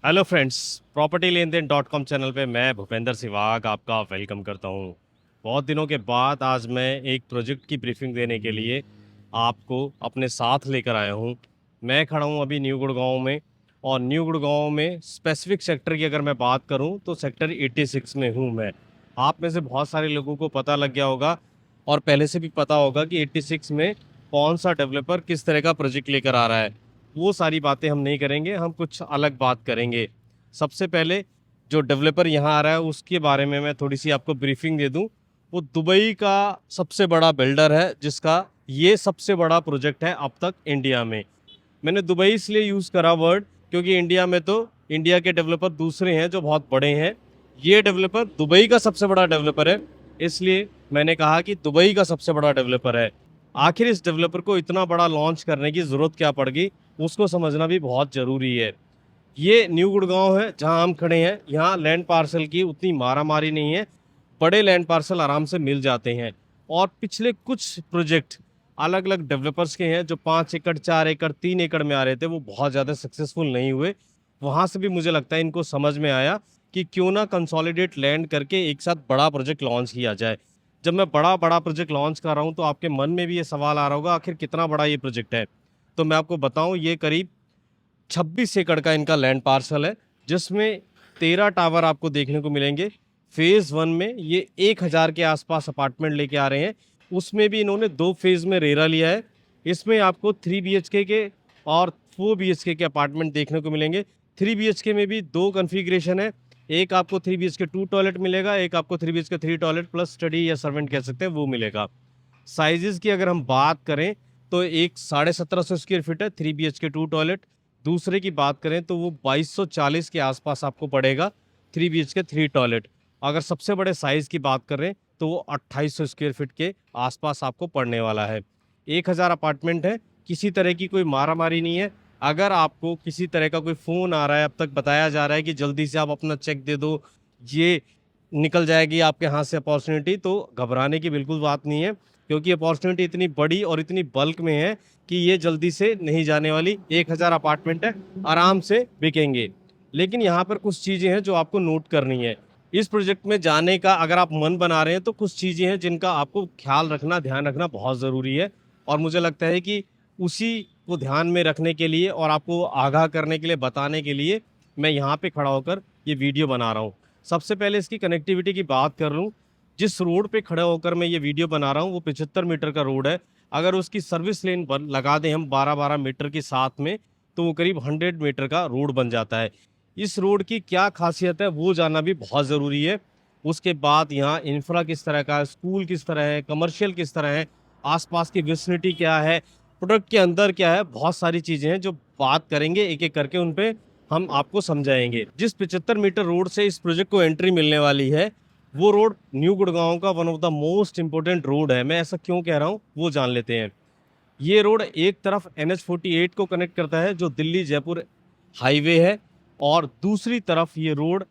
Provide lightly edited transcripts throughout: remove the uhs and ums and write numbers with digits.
Hello friends, property लेन then .com channel पे मैं भूपेंद्र सिवाग आपका वेलकम करता हूँ। बहुत दिनों के बाद आज मैं एक प्रोजेक्ट की ब्रीफिंग देने के लिए आपको अपने साथ लेकर आया हूँ। मैं खड़ा हूँ अभी न्यू गुड़गांव में, और न्यू गुड़गांव में स्पेसिफिक सेक्टर की अगर मैं बात करूँ तो सेक्टर 86 में हूँ मैं। आप में से बहुत सारे लोगों को पता लग गया होगा और पहले से भी पता होगा कि 86 में कौन सा डेवलपर किस तरह का प्रोजेक्ट लेकर आ रहा है। वो सारी बातें हम नहीं करेंगे, हम कुछ अलग बात करेंगे। सबसे पहले जो डेवलपर यहाँ आ रहा है उसके बारे में मैं थोड़ी सी आपको ब्रीफिंग दे दूँ। वो दुबई का सबसे बड़ा बिल्डर है, जिसका ये सबसे बड़ा प्रोजेक्ट है अब तक इंडिया में। मैंने दुबई इसलिए यूज़ करा वर्ड क्योंकि इंडिया में तो इंडिया के डेवलपर दूसरे हैं जो बहुत बड़े हैं। ये डेवलपर दुबई का सबसे बड़ा डेवलपर है, इसलिए मैंने कहा कि दुबई का सबसे बड़ा डेवलपर है। आखिर इस डेवलपर को इतना बड़ा लॉन्च करने की ज़रूरत क्या पड़ गई, उसको समझना भी बहुत ज़रूरी है। ये न्यू गुड़गांव है जहां हम खड़े हैं। यहाँ लैंड पार्सल की उतनी मारामारी नहीं है, बड़े लैंड पार्सल आराम से मिल जाते हैं। और पिछले कुछ प्रोजेक्ट अलग अलग डेवलपर्स के हैं जो 5 एकड़ 4 एकड़ 3 एकड़ में आ रहे थे, वो बहुत ज़्यादा सक्सेसफुल नहीं हुए। वहाँ से भी मुझे लगता है इनको समझ में आया कि क्यों ना कंसोलिडेट लैंड करके एक साथ बड़ा प्रोजेक्ट लॉन्च किया जाए। जब मैं बड़ा बड़ा प्रोजेक्ट लॉन्च कर रहा हूँ तो आपके मन में भी ये सवाल आ रहा होगा, आखिर कितना बड़ा ये प्रोजेक्ट है। तो मैं आपको बताऊं, ये करीब 26 एकड़ का इनका लैंड पार्सल है, जिसमें 13 टावर आपको देखने को मिलेंगे। फेज़ 1 में ये 1000 के आसपास अपार्टमेंट लेके आ रहे हैं। उसमें भी इन्होंने 2 फेज़ में रेरा लिया है। इसमें आपको 3 BHK के और 4 BHK के अपार्टमेंट देखने को मिलेंगे। 3 BHK में भी 2 कन्फिग्रेशन है। एक आपको 3 BHK 2 टॉयलेट मिलेगा, एक आपको 3 BHK 3 टॉयलेट प्लस स्टडी या सर्वेंट कह सकते हैं वो मिलेगा। साइजेस की अगर हम बात करें तो एक 1750 स्क्वायर फीट है 3 BHK 2 टॉयलेट। दूसरे की बात करें तो वो 2240 के आसपास आपको पड़ेगा 3 BHK 3 टॉयलेट। अगर सबसे बड़े साइज़ की बात करें तो वो 2800 स्क्वायर फीट के आसपास आपको पड़ने वाला है। 1000 अपार्टमेंट है, किसी तरह की कोई मारामारी नहीं है। अगर आपको किसी तरह का कोई फ़ोन आ रहा है, अब तक बताया जा रहा है कि जल्दी से आप अपना चेक दे दो, ये निकल जाएगी आपके हाथ से अपॉर्चुनिटी, तो घबराने की बिल्कुल बात नहीं है, क्योंकि अपॉर्चुनिटी इतनी बड़ी और इतनी बल्क में है कि ये जल्दी से नहीं जाने वाली। 1000 अपार्टमेंट है, आराम से बिकेंगे। लेकिन यहाँ पर कुछ चीज़ें हैं जो आपको नोट करनी है। इस प्रोजेक्ट में जाने का अगर आप मन बना रहे हैं तो कुछ चीज़ें हैं जिनका आपको ख्याल रखना, ध्यान रखना बहुत ज़रूरी है। और मुझे लगता है कि उसी को ध्यान में रखने के लिए और आपको आगाह करने के लिए, बताने के लिए मैं यहाँ पे खड़ा होकर ये वीडियो बना रहा हूँ। सबसे पहले इसकी कनेक्टिविटी की बात कर लूँ। जिस रोड पे खड़े होकर मैं ये वीडियो बना रहा हूँ वो 75 मीटर का रोड है। अगर उसकी सर्विस लेन लगा दें हम 12-12 मीटर के साथ में, तो वो करीब 100 मीटर का रोड बन जाता है। इस रोड की क्या खासियत है वो जानना भी बहुत ज़रूरी है। उसके बाद यहाँ इंफ्रा किस तरह का है, स्कूल किस तरह है, कमर्शियल किस तरह है, आसपास की विसिनिटी क्या है, प्रोडक्ट के अंदर क्या है, बहुत सारी चीज़ें हैं जो बात करेंगे एक एक करके, उन पे हम आपको समझाएंगे। जिस 75 मीटर रोड से इस प्रोजेक्ट को एंट्री मिलने वाली है, वो रोड न्यू गुड़गांव का one of the most important road है। मैं ऐसा क्यों कह रहा हूँ वो जान लेते हैं। ये रोड एक तरफ NH48 को कनेक्ट करता है जो दिल्ली जयपुर हाईवे है, और दूसरी तरफ ये रोड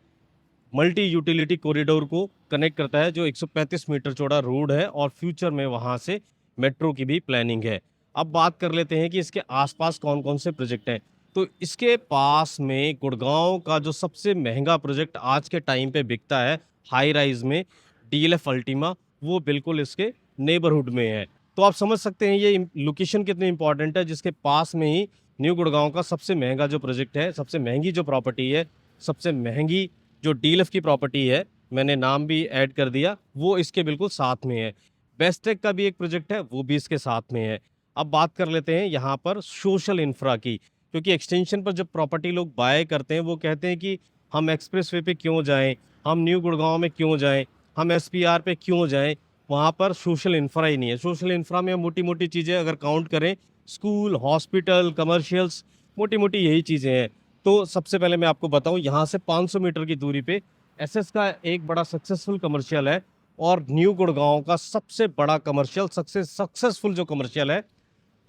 मल्टी यूटिलिटी कॉरिडोर को कनेक्ट करता है जो 135 मीटर चौड़ा रोड है, और फ्यूचर में वहाँ से मेट्रो की भी प्लानिंग है। अब बात कर लेते हैं कि इसके आसपास कौन कौन से प्रोजेक्ट हैं। तो इसके पास में गुड़गांव का जो सबसे महंगा प्रोजेक्ट आज के टाइम पे बिकता है हाई राइज में, DLF अल्टीमा, वो बिल्कुल इसके नेबरहुड में है। तो आप समझ सकते हैं ये लोकेशन कितनी इंपॉर्टेंट है, जिसके पास में ही न्यू गुड़गांव का सबसे महंगा जो प्रोजेक्ट है, सबसे महंगी जो प्रॉपर्टी है, सबसे महंगी जो DLF की प्रॉपर्टी है, मैंने नाम भी ऐड कर दिया, वो इसके बिल्कुल साथ में है। बेस्टेक का भी एक प्रोजेक्ट है, वो भी इसके साथ में है। अब बात कर लेते हैं यहाँ पर सोशल इंफ्रा की, क्योंकि एक्सटेंशन पर जब प्रॉपर्टी लोग बाय करते हैं वो कहते हैं कि हम एक्सप्रेस वे पे क्यों जाएं, हम न्यू गुड़गांव में क्यों जाएं, हम SPR पे क्यों जाएं, वहाँ पर सोशल इंफ्रा ही नहीं है। सोशल इंफ्रा में मोटी मोटी चीज़ें अगर काउंट करें, स्कूल, हॉस्पिटल, कमर्शियल्स, मोटी मोटी यही चीज़ें हैं। तो सबसे पहले मैं आपको बताऊं, यहाँ से 500 मीटर की दूरी पे SS का एक बड़ा सक्सेसफुल कमर्शियल है, और न्यू गुड़गांव का सबसे बड़ा कमर्शियल सक्सेसफुल जो कमर्शियल है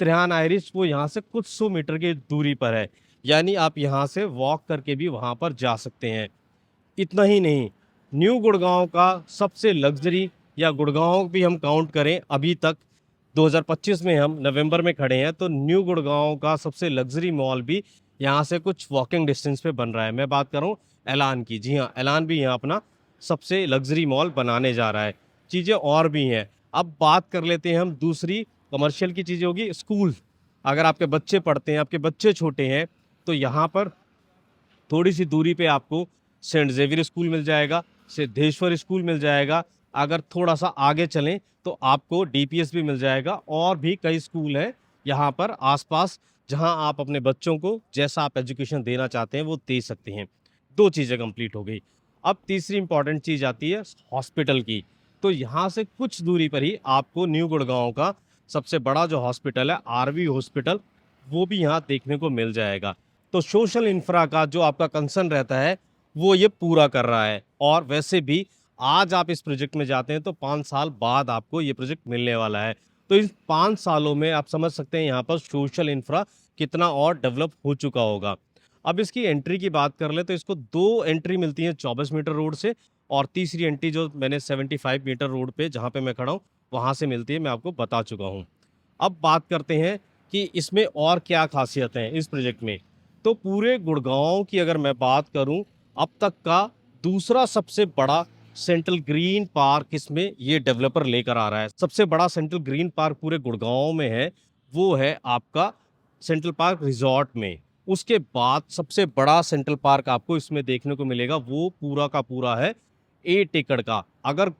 त्रिहान आयरिश, वो यहाँ से कुछ 100 मीटर की दूरी पर है। यानी आप यहाँ से वॉक करके भी वहाँ पर जा सकते हैं। इतना ही नहीं, न्यू गुड़गांव का सबसे लग्जरी, या गुड़गांव भी हम काउंट करें अभी तक 2025 में हम नवंबर में खड़े हैं, तो न्यू गुड़गांव का सबसे लग्जरी मॉल भी यहाँ से कुछ वॉकिंग डिस्टेंस पे बन रहा है। मैं बात कर रहा हूँ एलान की। जी हाँ, एलान भी यहाँ अपना सबसे लग्जरी मॉल बनाने जा रहा है। चीज़ें और भी हैं। अब बात कर लेते हैं हम दूसरी कमर्शियल की चीज़ें होगी स्कूल। अगर आपके बच्चे पढ़ते हैं, आपके बच्चे छोटे हैं, तो यहाँ पर थोड़ी सी दूरी पे आपको सेंट जेवियर स्कूल मिल जाएगा, सिद्धेश्वर स्कूल मिल जाएगा। अगर थोड़ा सा आगे चलें तो आपको डीपीएस भी मिल जाएगा और भी कई स्कूल हैं यहाँ पर आसपास, जहाँ आप अपने बच्चों को जैसा आप एजुकेशन देना चाहते हैं वो दे सकते हैं। दो चीज़ें कंप्लीट हो गई। अब तीसरी इंपॉर्टेंट चीज़ आती है हॉस्पिटल की। तो यहाँ से कुछ दूरी पर ही आपको न्यू गुड़गांव का सबसे बड़ा जो हॉस्पिटल है आरवी हॉस्पिटल, वो भी यहाँ देखने को मिल जाएगा। तो सोशल इंफ्रा का जो आपका कंसर्न रहता है वो ये पूरा कर रहा है। और वैसे भी आज आप इस प्रोजेक्ट में जाते हैं तो 5 साल बाद आपको ये प्रोजेक्ट मिलने वाला है। तो इस 5 सालों में आप समझ सकते हैं यहाँ पर सोशल इंफ्रा कितना और डेवलप हो चुका होगा। अब इसकी एंट्री की बात कर ले तो इसको 2 एंट्री मिलती हैं 24 मीटर रोड से, और तीसरी एंट्री जो मैंने 75 मीटर रोड पे जहाँ पे मैं खड़ा हूँ वहाँ से मिलती है, मैं आपको बता चुका हूँ। अब बात करते हैं कि इसमें और क्या खासियत है इस प्रोजेक्ट में। तो पूरे गुड़गांव की अगर मैं बात करूं, अब तक का दूसरा सबसे बड़ा सेंट्रल ग्रीन पार्क इसमें ये डेवलपर लेकर आ रहा है। सबसे बड़ा सेंट्रल ग्रीन पार्क पूरे गुड़गांव में है वो है आपका सेंट्रल पार्क रिजॉर्ट में। उसके बाद सबसे बड़ा सेंट्रल पार्क आपको इसमें देखने को मिलेगा, वो पूरा का पूरा है 8 एकड़ का। अगर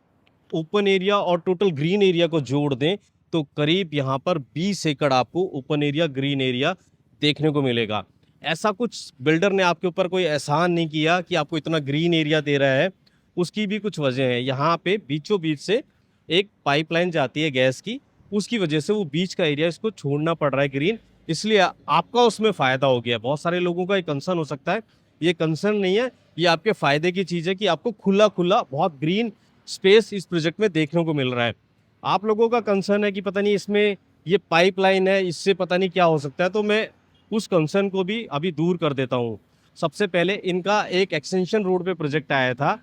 ओपन एरिया और टोटल ग्रीन एरिया को जोड़ दें तो करीब यहाँ पर 20 एकड़ आपको ओपन एरिया ग्रीन एरिया देखने को मिलेगा। ऐसा कुछ बिल्डर ने आपके ऊपर कोई एहसान नहीं किया कि आपको इतना ग्रीन एरिया दे रहा है, उसकी भी कुछ वजह है। यहाँ पे बीचों बीच से एक पाइपलाइन जाती है गैस की, उसकी वजह से वो बीच का एरिया इसको छोड़ना पड़ रहा है ग्रीन, इसलिए आपका उसमें फ़ायदा हो गया। बहुत सारे लोगों का एक कंसर्न हो सकता है, ये कंसर्न नहीं है, ये आपके फ़ायदे की चीज़ है कि आपको खुला खुला बहुत ग्रीन स्पेस इस प्रोजेक्ट में देखने को मिल रहा है। आप लोगों का कंसर्न है कि पता नहीं इसमें ये पाइपलाइन है, इससे पता नहीं क्या हो सकता है, तो मैं उस कंसर्न को भी अभी दूर कर देता हूँ। सबसे पहले इनका एक एक्सटेंशन रोड पे प्रोजेक्ट आया था,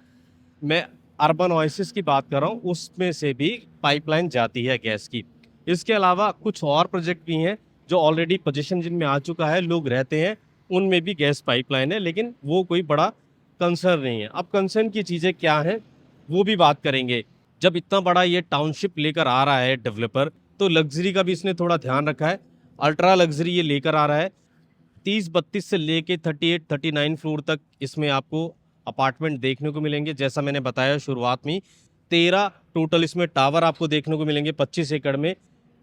मैं अर्बन ओएसिस की बात कर रहा हूँ, उसमें से भी पाइपलाइन जाती है गैस की। इसके अलावा कुछ और प्रोजेक्ट भी हैं जो ऑलरेडी पोजीशन जिनमें आ चुका है, लोग रहते हैं, उनमें भी गैस पाइपलाइन है, लेकिन वो कोई बड़ा कंसर्न नहीं है। अब कंसर्न की चीज़ें क्या हैं वो भी बात करेंगे। जब इतना बड़ा ये टाउनशिप लेकर आ रहा है डेवलपर, तो लग्जरी का भी इसने थोड़ा ध्यान रखा है। अल्ट्रा लग्जरी ये लेकर आ रहा है। 30-32 से लेके 38-39 फ्लोर तक इसमें आपको अपार्टमेंट देखने को मिलेंगे। जैसा मैंने बताया शुरुआत में, 13 टोटल इसमें टावर आपको देखने को मिलेंगे 25 एकड़ में।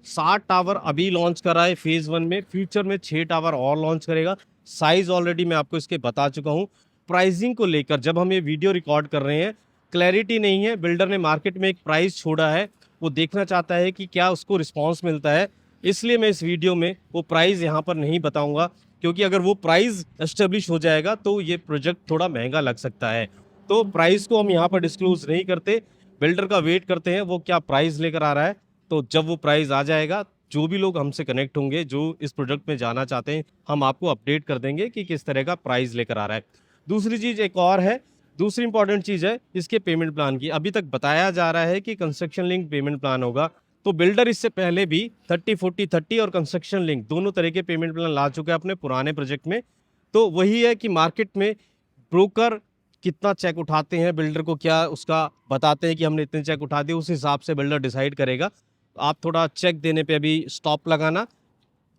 60 टावर अभी लॉन्च करा है फेज़ 1 में, फ्यूचर में 6 टावर और लॉन्च करेगा। साइज़ ऑलरेडी मैं आपको इसके बता चुका हूँ। प्राइसिंग को लेकर जब हम ये वीडियो रिकॉर्ड कर रहे हैं, क्लैरिटी नहीं है। बिल्डर ने मार्केट में एक प्राइस छोड़ा है, वो देखना चाहता है कि क्या उसको रिस्पॉन्स मिलता है, इसलिए मैं इस वीडियो में वो प्राइस यहाँ पर नहीं बताऊँगा, क्योंकि अगर वो प्राइस एस्टेब्लिश हो जाएगा तो ये प्रोजेक्ट थोड़ा महंगा लग सकता है। तो प्राइस को हम यहाँ पर डिस्क्लोज नहीं करते, बिल्डर का वेट करते हैं वो क्या प्राइस लेकर आ रहा है। तो जब वो प्राइस आ जाएगा, जो भी लोग हमसे कनेक्ट होंगे जो इस प्रोजेक्ट में जाना चाहते हैं, हम आपको अपडेट कर देंगे कि किस तरह का प्राइस लेकर आ रहा है। दूसरी चीज़ एक और है, दूसरी इंपॉर्टेंट चीज़ है इसके पेमेंट प्लान की। अभी तक बताया जा रहा है कि कंस्ट्रक्शन लिंक पेमेंट प्लान होगा, तो बिल्डर इससे पहले भी 30-40-30 और कंस्ट्रक्शन लिंक दोनों तरह के पेमेंट प्लान ला चुका है अपने पुराने प्रोजेक्ट में। तो वही है कि मार्केट में ब्रोकर कितना चेक उठाते हैं, बिल्डर को क्या उसका बताते हैं कि हमने इतने चेक उठा दिए, उस हिसाब से बिल्डर डिसाइड करेगा। आप थोड़ा चेक देने पे अभी स्टॉप लगाना,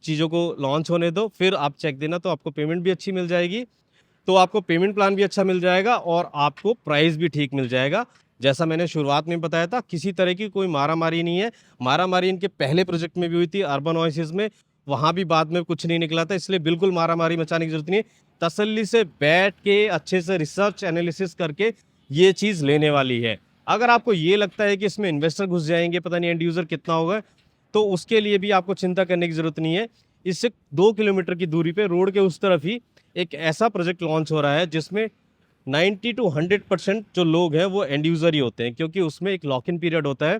चीज़ों को लॉन्च होने दो, फिर आप चेक देना, तो आपको पेमेंट भी अच्छी मिल जाएगी। तो आपको पेमेंट प्लान भी अच्छा मिल जाएगा और आपको प्राइस भी ठीक मिल जाएगा। जैसा मैंने शुरुआत में बताया था, किसी तरह की कोई मारामारी नहीं है। मारामारी इनके पहले प्रोजेक्ट में भी हुई थी अर्बन ओएसिस में, वहाँ भी बाद में कुछ नहीं निकला था, इसलिए बिल्कुल मारामारी मचाने की जरूरत नहीं है। तसल्ली से बैठ के अच्छे से रिसर्च एनालिसिस करके ये चीज़ लेने वाली है। अगर आपको ये लगता है कि इसमें इन्वेस्टर घुस जाएंगे, पता नहीं एंड यूज़र कितना होगा, तो उसके लिए भी आपको चिंता करने की ज़रूरत नहीं है। इससे 2 किलोमीटर की दूरी पे रोड के उस तरफ ही एक ऐसा प्रोजेक्ट लॉन्च हो रहा है जिसमें 90 to 100% जो लोग हैं वो एंड यूज़र ही होते हैं, क्योंकि उसमें एक लॉक इन पीरियड होता है।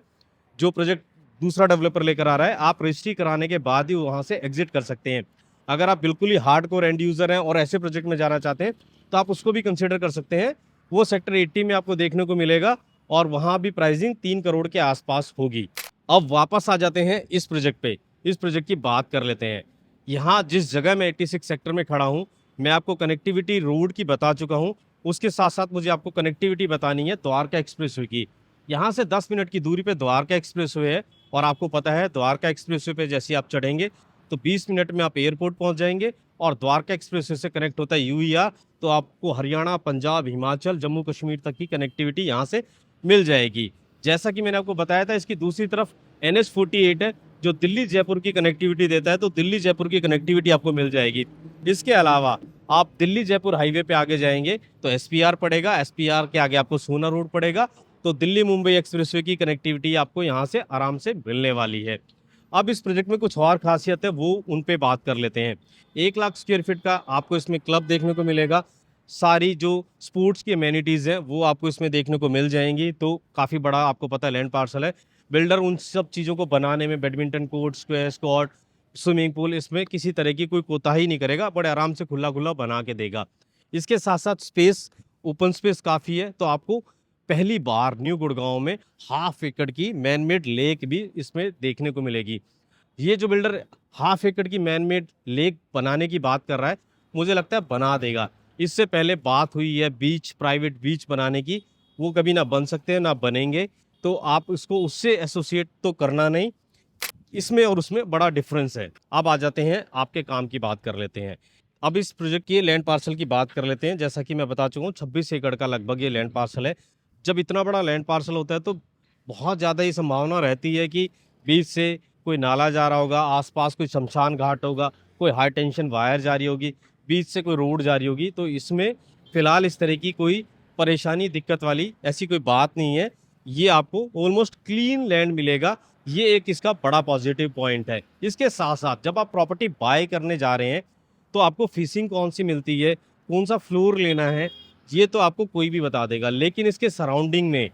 जो प्रोजेक्ट दूसरा डेवलपर लेकर आ रहा है, आप रजिस्ट्री कराने के बाद ही वहाँ से एग्जिट कर सकते हैं। अगर आप बिल्कुल ही हार्डकोर एंड यूज़र हैं और ऐसे प्रोजेक्ट में जाना चाहते हैं तो आप उसको भी कंसिडर कर सकते हैं। वो सेक्टर 80 में आपको देखने को मिलेगा और वहाँ भी प्राइसिंग 3 करोड़ के आसपास होगी। अब वापस आ जाते हैं इस प्रोजेक्ट पे, इस प्रोजेक्ट की बात कर लेते हैं। यहाँ जिस जगह मैं 86 सेक्टर में खड़ा हूँ मैं आपको कनेक्टिविटी रोड की बता चुका हूँ, उसके साथ-साथ मुझे आपको कनेक्टिविटी बतानी है द्वारका एक्सप्रेसवे की। यहाँ से 10 मिनट की दूरी पे द्वारका एक्सप्रेसवे है और आपको पता है द्वारका एक्सप्रेसवे पे जैसे ही आप चढ़ेंगे, तो 20 मिनट में आप एयरपोर्ट पहुँच जाएँगे और द्वारका एक्सप्रेसवे से कनेक्ट होता है यूईआर, तो आपको हरियाणा, पंजाब, हिमाचल, जम्मू कश्मीर तक की कनेक्टिविटी यहाँ से मिल जाएगी। जैसा कि मैंने आपको बताया था, इसकी दूसरी तरफ NH-48 है, जो दिल्ली जयपुर की कनेक्टिविटी देता है, तो दिल्ली जयपुर की कनेक्टिविटी आपको मिल जाएगी। इसके अलावा आप दिल्ली जयपुर हाईवे पे आगे जाएँगे तो SPR पड़ेगा, SPR के आगे आपको सोना रोड पड़ेगा, तो दिल्ली मुंबई एक्सप्रेसवे की कनेक्टिविटी आपको यहाँ से आराम से मिलने वाली है। अब इस प्रोजेक्ट में कुछ और खासियत है, वो उन पे बात कर लेते हैं। 1 लाख स्क्वायर फीट का आपको इसमें क्लब देखने को मिलेगा। सारी जो स्पोर्ट्स की अमेनिटीज़ हैं, वो आपको इसमें देखने को मिल जाएँगी, तो काफ़ी बड़ा आपको पता है लैंड पार्सल है। बिल्डर उन सब चीज़ों को बनाने में badminton court, squash court, swimming pool इसमें किसी तरह की कोई कोताही नहीं करेगा, बड़े आराम से खुला-खुला बना के देगा। इसके साथ-साथ स्पेस, ओपन स्पेस काफ़ी है, तो आपको पहली बार न्यू गुड़गाँव में हाफ एकड़ की मैन मेड लेक भी इसमें देखने को मिलेगी। ये जो बिल्डर हाफ एकड़ की मैन मेड लेक बनाने की बात कर रहा है, मुझे लगता है बना देगा। इससे पहले बात हुई है बीच, प्राइवेट बीच बनाने की, वो कभी ना बन सकते हैं ना बनेंगे, तो आप इसको उससे एसोसिएट तो करना नहीं। इसमें और उसमें बड़ा डिफरेंस है। अब आ जाते हैं आपके काम की बात कर लेते हैं। अब इस प्रोजेक्ट की लैंड पार्सल की बात कर लेते हैं। जैसा कि मैं बता चुका हूँ 26 एकड़ का लगभग ये लैंड पार्सल है। जब इतना बड़ा लैंड पार्सल होता है तो बहुत ज़्यादा ये संभावना रहती है कि बीच से कोई नाला जा रहा होगा, आस-पास कोई शमशान घाट होगा, कोई हाई टेंशन वायर जा रही होगी, बीच से कोई रोड जा रही होगी। तो इसमें फ़िलहाल इस तरह की कोई परेशानी, दिक्कत वाली ऐसी कोई बात नहीं है। ये आपको ऑलमोस्ट क्लीन लैंड मिलेगा। ये एक इसका बड़ा पॉजिटिव पॉइंट है। इसके साथ-साथ जब आप प्रॉपर्टी बाय करने जा रहे हैं, तो आपको फिशिंग कौन-सी मिलती है, कौन-सा फ्लोर लेना है, ये तो आपको कोई भी बता देगा। लेकिन इसके सराउंडिंग में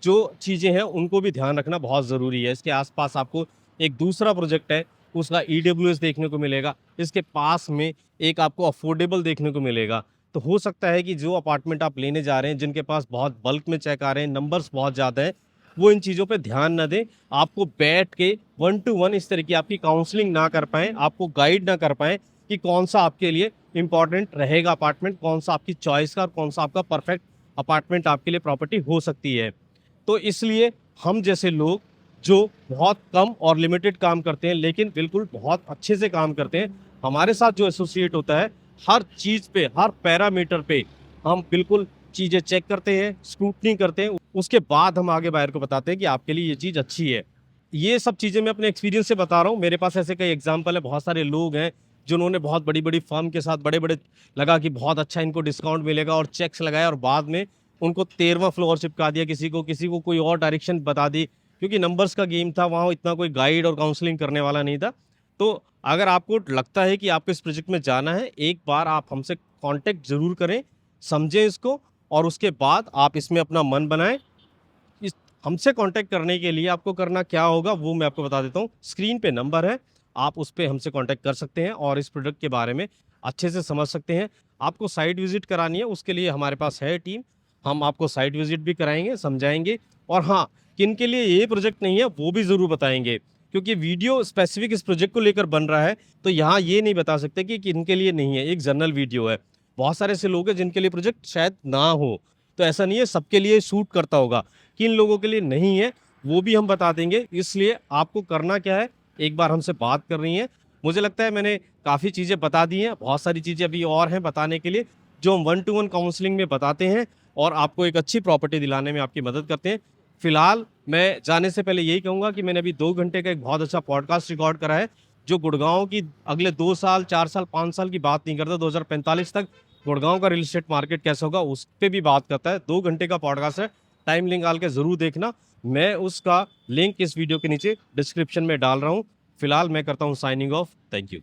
जो चीज़ें हैं, उनको भी ध्यान रखना बहुत ज़रूरी है। इसके आस-पास आपको एक दूसरा प्रोजेक्ट है, उसका EWS देखने को मिलेगा। इसके पास में एक आपको अफोर्डेबल देखने को मिलेगा। तो हो सकता है कि जो अपार्टमेंट आप लेने जा रहे हैं, जिनके पास बहुत बल्क में चेक आ रहे हैं, नंबर्स बहुत ज़्यादा हैं, वो इन चीज़ों पे ध्यान ना दें। आपको बैठ के 1 टू 1 इस तरह की आपकी काउंसलिंग ना कर पाएँ, आपको गाइड ना कर पाएँ कि कौन-सा आपके लिए इम्पोर्टेंट रहेगा अपार्टमेंट, कौन-सा आपकी चॉइस का और कौन-सा आपका परफेक्ट अपार्टमेंट आपके लिए प्रॉपर्टी हो सकती है। तो इसलिए हम जैसे लोग जो बहुत कम और लिमिटेड काम करते हैं, लेकिन बिल्कुल बहुत अच्छे से काम करते हैं, हमारे साथ जो एसोसिएट होता है, हर चीज़ पे, हर पैरामीटर पे हम बिल्कुल चीज़ें चेक करते हैं, स्क्रूटनी करते हैं, उसके बाद हम आगे बायर को बताते हैं कि आपके लिए ये चीज़ अच्छी है। ये सब चीज़ें मैं अपने एक्सपीरियंस से बता रहा हूँ। मेरे पास ऐसे कई एग्जाम्पल है, बहुत सारे लोग हैं जिन्होंने बहुत बड़ी-बड़ी फर्म के साथ बड़े-बड़े लगा कि बहुत अच्छा इनको डिस्काउंट मिलेगा और चेक्स लगाया और बाद में उनको 13वां फ्लोर चिपका दिया किसी को कोई और डायरेक्शन बता दी। क्योंकि नंबर्स का गेम था, वहाँ इतना कोई गाइड और काउंसलिंग करने वाला नहीं था। तो अगर आपको लगता है कि आपको इस प्रोजेक्ट में जाना है, एक बार आप हमसे कॉन्टैक्ट ज़रूर करें, समझें इसको और उसके बाद आप इसमें अपना मन बनाएँ। इस हमसे कॉन्टैक्ट करने के लिए आपको करना क्या होगा, वो मैं आपको बता देता हूँ। स्क्रीन पे नंबर है, आप उस पे हमसे कॉन्टैक्ट कर सकते हैं और इस प्रोडक्ट के बारे में अच्छे से समझ सकते हैं। आपको साइट विज़िट करानी है, उसके लिए हमारे पास है टीम। हम आपको साइट विज़िट भी कराएँगे, समझाएँगे और हाँ, किन-के लिए ये प्रोजेक्ट नहीं है, वो भी ज़रूर बताएँगे। क्योंकि वीडियो स्पेसिफ़िक इस प्रोजेक्ट को लेकर बन रहा है, तो यहाँ ये नहीं बता सकते कि किन-के लिए नहीं है, एक जनरल वीडियो है। बहुत सारे ऐसे लोग हैं जिनके लिए प्रोजेक्ट शायद ना हो, तो ऐसा नहीं है सबके लिए सूट करता होगा। किन लोगों के लिए नहीं है, वो भी हम बता देंगे। इसलिए आपको करना क्या है, एक बार हमसे बात करनी है। मुझे लगता है मैंने काफ़ी चीज़ें बता दी हैं, बहुत सारी चीज़ें अभी और हैं बताने के लिए, जो हम 1 टू 1 काउंसलिंग में बताते हैं और आपको एक अच्छी प्रॉपर्टी दिलाने में आपकी मदद करते हैं। फिलहाल मैं जाने से पहले यही कहूँगा कि मैंने अभी 2 घंटे का एक बहुत अच्छा पॉडकास्ट रिकॉर्ड करा है, जो गुड़गाँव की अगले 2 साल, 4 साल, 5 साल की बात नहीं करता, 2045 तक गुड़गाँव का रियल एस्टेट मार्केट कैसा होगा, उस पे भी बात करता है। 2 घंटे का पॉडकास्ट है, टाइम निकाल के ज़रूर देखना। मैं उसका लिंक इस वीडियो के नीचे डिस्क्रिप्शन में डाल रहा हूँ। फिलहाल मैं करता हूँ साइनिंग ऑफ। Thank you.